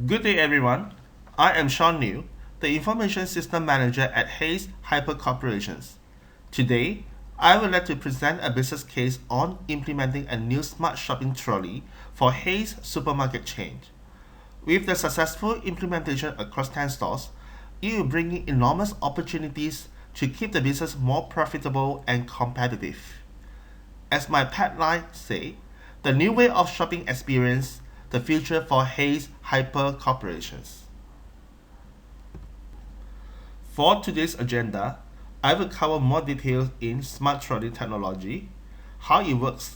Good day, everyone. I am Sean New, the Information System Manager at Hayes Hyper Corporations. Today, I would like to present a business case on implementing a new smart shopping trolley for Hayes supermarket chain. With the successful implementation across 10 stores, it will bring in enormous opportunities to keep the business more profitable and competitive. As my pet line say, the new way of shopping experience, the future for Hayes Hyper Corporations. For today's agenda, I will cover more details in smart trolley technology, how it works,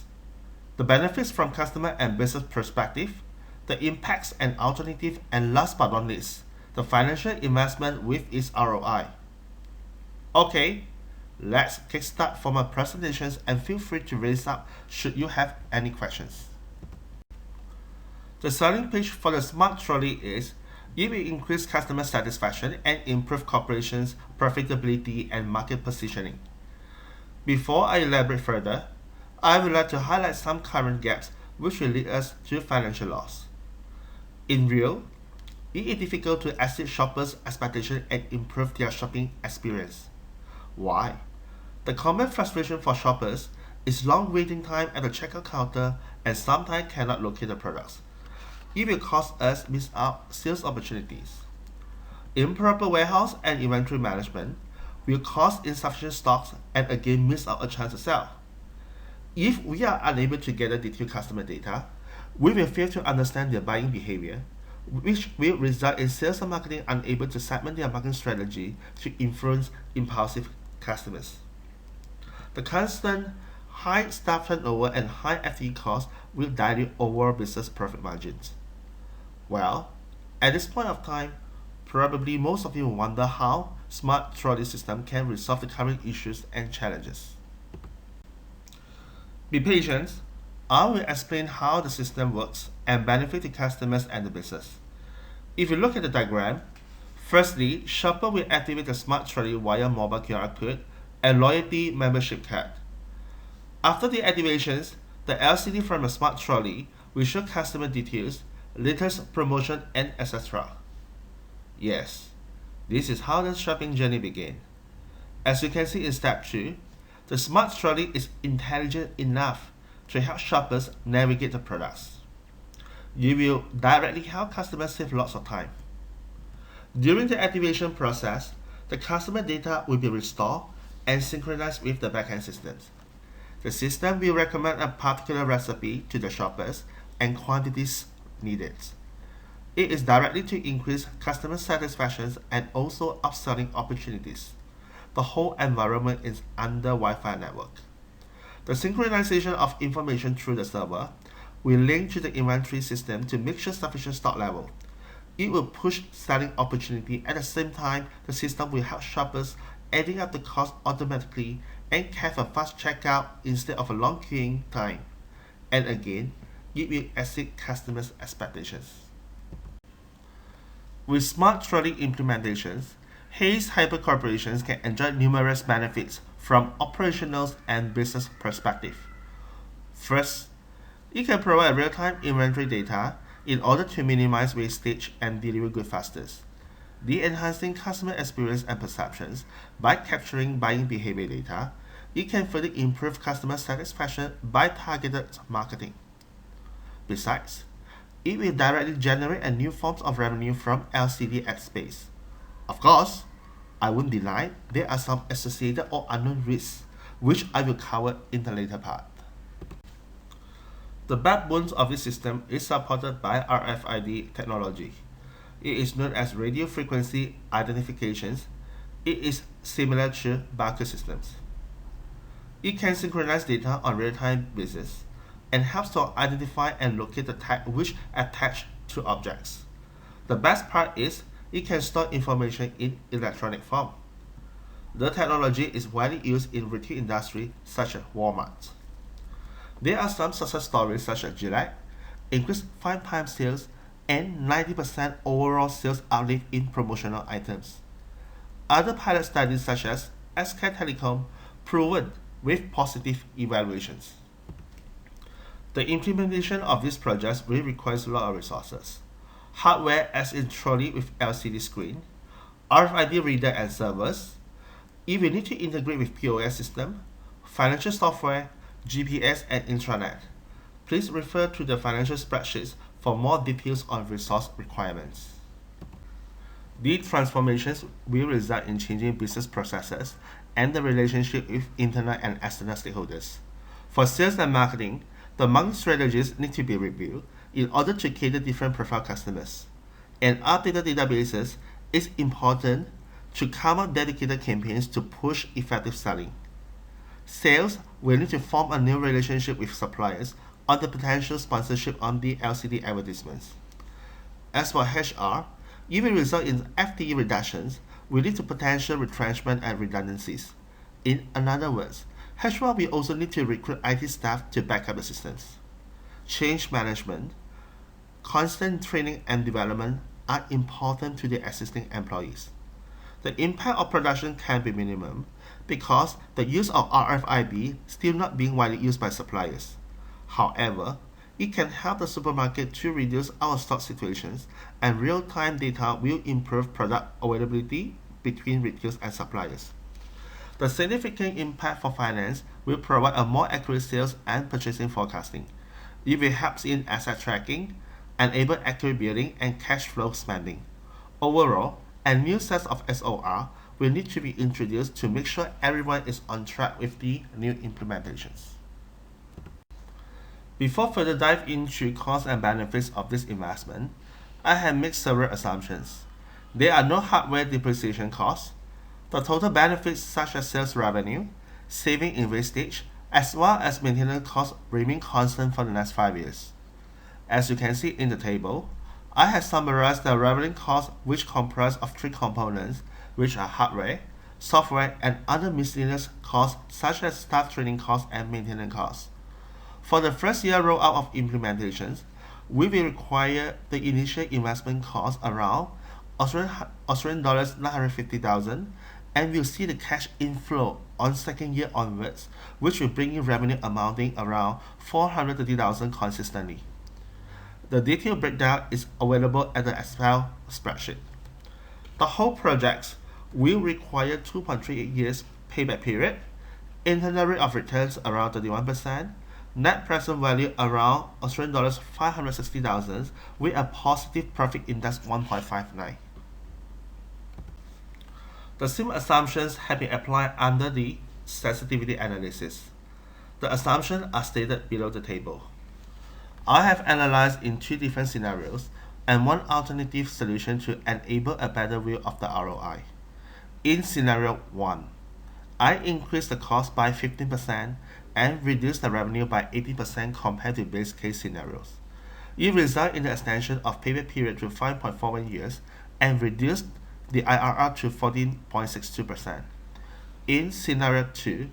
the benefits from customer and business perspective, the impacts and alternative, and last but not least, the financial investment with its ROI. Okay, let's kickstart for my presentations and feel free to raise up should you have any questions. The selling pitch for the smart trolley is it will increase customer satisfaction and improve corporations' profitability and market positioning. Before I elaborate further, I would like to highlight some current gaps which will lead us to financial loss. In real, it is difficult to exceed shoppers' expectations and improve their shopping experience. Why? The common frustration for shoppers is long waiting time at the checkout counter and sometimes cannot locate the products. It will cause us miss out sales opportunities. Improper warehouse and inventory management will cause insufficient stocks and again miss out a chance to sell. If we are unable to gather detailed customer data, we will fail to understand their buying behavior, which will result in sales and marketing unable to segment their marketing strategy to influence impulsive customers. The constant high staff turnover and high FTE costs will dilute overall business profit margins. Well, at this point of time, probably most of you wonder how smart trolley system can resolve the current issues and challenges. Be patient. I will explain how the system works and benefit the customers and the business. If you look at the diagram, firstly, shopper will activate the smart trolley via mobile QR code and loyalty membership card. After the activations, the LCD from the smart trolley will show customer details, latest promotion, and etc. Yes, this is how the shopping journey began. As you can see in step 2, the smart trolley is intelligent enough to help shoppers navigate the products. You will directly help customers save lots of time. During the activation process, the customer data will be restored and synchronized with the backend systems. The system will recommend a particular recipe to the shoppers and quantities needed. It is directly to increase customer satisfaction and also upselling opportunities. The whole environment is under Wi-Fi network. The synchronization of information through the server will link to the inventory system to make sure sufficient stock level. It will push selling opportunity at the same time the system will help shoppers adding up the cost automatically and have a fast checkout instead of a long queuing time. And again, it will exceed customers' expectations. With smart trolley implementations, Hayes Hyper Corporations can enjoy numerous benefits from operational and business perspective. First, it can provide real-time inventory data in order to minimize wastage and deliver goods faster. The enhancing customer experience and perceptions by capturing buying behavior data, it can further improve customer satisfaction by targeted marketing. Besides, it will directly generate a new forms of revenue from LCD ad space. Of course, I won't deny there are some associated or unknown risks, which I will cover in the later part. The backbone of this system is supported by RFID technology. It is known as radio frequency identifications. It is similar to barcode systems. It can synchronize data on real-time basis and helps to identify and locate the tag which attach to objects. The best part is it can store information in electronic form. The technology is widely used in retail industry such as Walmart. There are some success stories such as Gillette, increased 5 times sales and 90% overall sales uplift in promotional items. Other pilot studies such as SK Telecom proven with positive evaluations. The implementation of these projects will require a lot of resources. hardware as in Trolley with LCD screen, RFID reader and servers. If you need to integrate with POS system, financial software, GPS and intranet, please refer to the financial spreadsheets for more details on resource requirements. These transformations will result in changing business processes and the relationship with internal and external stakeholders. For sales and marketing, the marketing strategies need to be reviewed in order to cater different profile customers. And updated databases is important to come up dedicated campaigns to push effective selling. Sales will need to form a new relationship with suppliers on the potential sponsorship on the LCD advertisements. As for HR, it will result in FTE reductions leading to potential retrenchment and redundancies. In other words, HR will also need to recruit IT staff to back up the systems. Change management, constant training and development are important to the existing employees. The impact of production can be minimum because the use of RFID still not being widely used by suppliers. However, it can help the supermarket to reduce out-of-stock situations, and real-time data will improve product availability between retailers and suppliers. The significant impact for finance will provide a more accurate sales and purchasing forecasting. It will help in asset tracking, enable accurate billing and cash flow spending. Overall, a new set of SOR will need to be introduced to make sure everyone is on track with the new implementations. Before further dive into costs and benefits of this investment, I have made several assumptions. There are no hardware depreciation costs. The total benefits such as sales revenue, saving in wastage, as well as maintenance costs remain constant for the next 5 years. As you can see in the table, I have summarized the revenue costs which comprise of three components, which are hardware, software, and other miscellaneous costs such as staff training costs and maintenance costs. For the first year rollout of implementations, we will require the initial investment cost around Australian dollars 950,000 and we'll see the cash inflow on second year onwards, which will bring in revenue amounting around 430,000 consistently. The detailed breakdown is available at the Excel spreadsheet. The whole project will require 2.38 years payback period, internal rate of returns around 31%, net present value around Australian dollars 560,000 with a positive profit index 1.59. The same assumptions have been applied under the sensitivity analysis. The assumptions are stated below the table. I have analyzed in two different scenarios and one alternative solution to enable a better view of the ROI. In scenario 1, I increase the cost by 15% and reduce the revenue by 80% compared to base case scenarios. It results in the extension of payback period to 5.41 years and reduced the IRR to 14.62%. In scenario 2,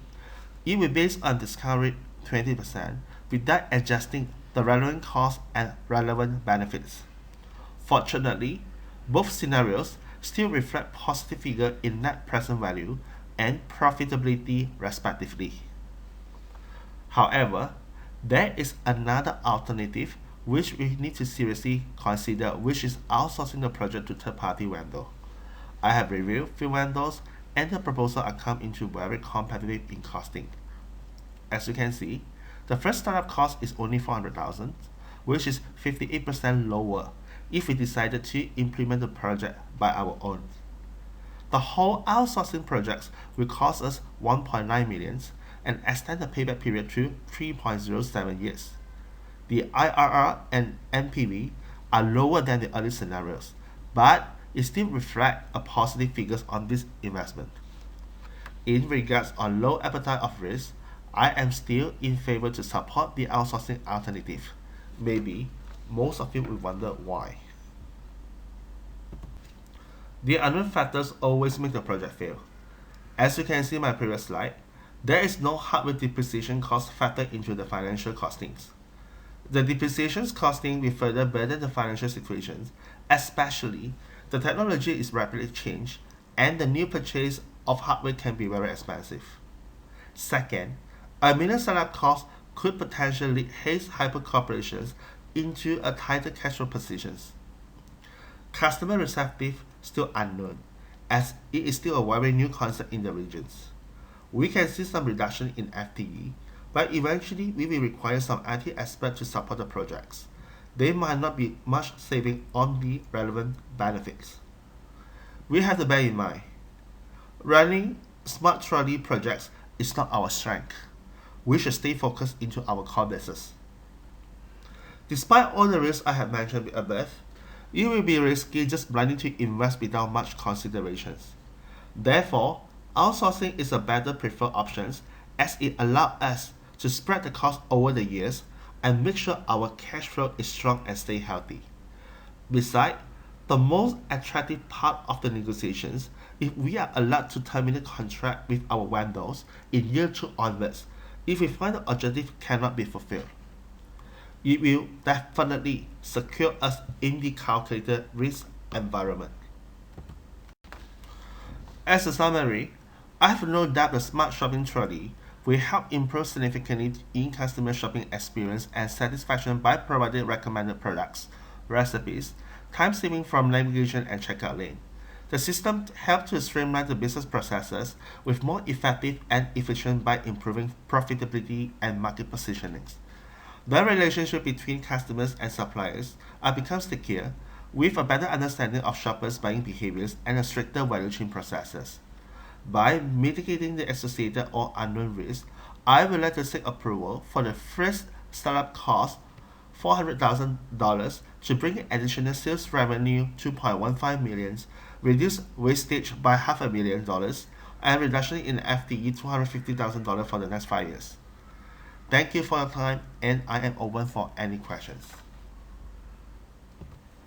it will base on discount rate 20% without adjusting the relevant costs and relevant benefits. Fortunately, both scenarios still reflect positive figure in net present value and profitability respectively. However, there is another alternative which we need to seriously consider, which is outsourcing the project to third-party vendor. I have reviewed few vendors and the proposal are come into very competitive in costing. As you can see, the first startup cost is only 400,000, which is 58% lower if we decided to implement the project by our own. The whole outsourcing projects will cost us 1.9 million and extend the payback period to 3.07 years. The IRR and NPV are lower than the early scenarios, but it still reflects a positive figures on this investment. In regards on low appetite of risk, I am still in favor to support the outsourcing alternative. Maybe most of you will wonder why. The unknown factors always make the project fail. As you can see in my previous slide, there is no hardware depreciation cost factored into the financial costings. The depreciation costing will further burden the financial situations, especially the technology is rapidly changed and the new purchase of hardware can be very expensive. Second, a million startup cost could potentially haste hyper corporations into a tighter cash flow positions. customer receptive still unknown, as it is still a very new concept in the regions. We can see some reduction in FTE, but eventually we will require some IT experts to support the projects. There might not be much saving on the relevant benefits. We have to bear in mind, running smart trolley projects is not our strength. We should stay focused into our core business. Despite all the risks I have mentioned above, it will be risky just blindly to invest without much considerations. Therefore, outsourcing is a better preferred option as it allows us to spread the cost over the years and make sure our cash flow is strong and stay healthy. Besides, the most attractive part of the negotiations if we are allowed to terminate contract with our vendors in year 2 onwards if we find the objective cannot be fulfilled. It will definitely secure us in the calculated risk environment. As a summary, I have no doubt the smart shopping trolley will help improve significantly in customer shopping experience and satisfaction by providing recommended products, recipes, time saving from navigation and checkout lane. The system helps to streamline the business processes with more effective and efficient by improving profitability and market positionings. The relationship between customers and suppliers are become stickier with a better understanding of shoppers' buying behaviors and a stricter value chain processes. By mitigating the associated or unknown risks, I would like to seek approval for the first startup cost $400,000 to bring in additional sales revenue 2.15 million, reduce wastage by $500,000, and reduction in FTE $250,000 for the next 5 years. Thank you for your time, and I am open for any questions.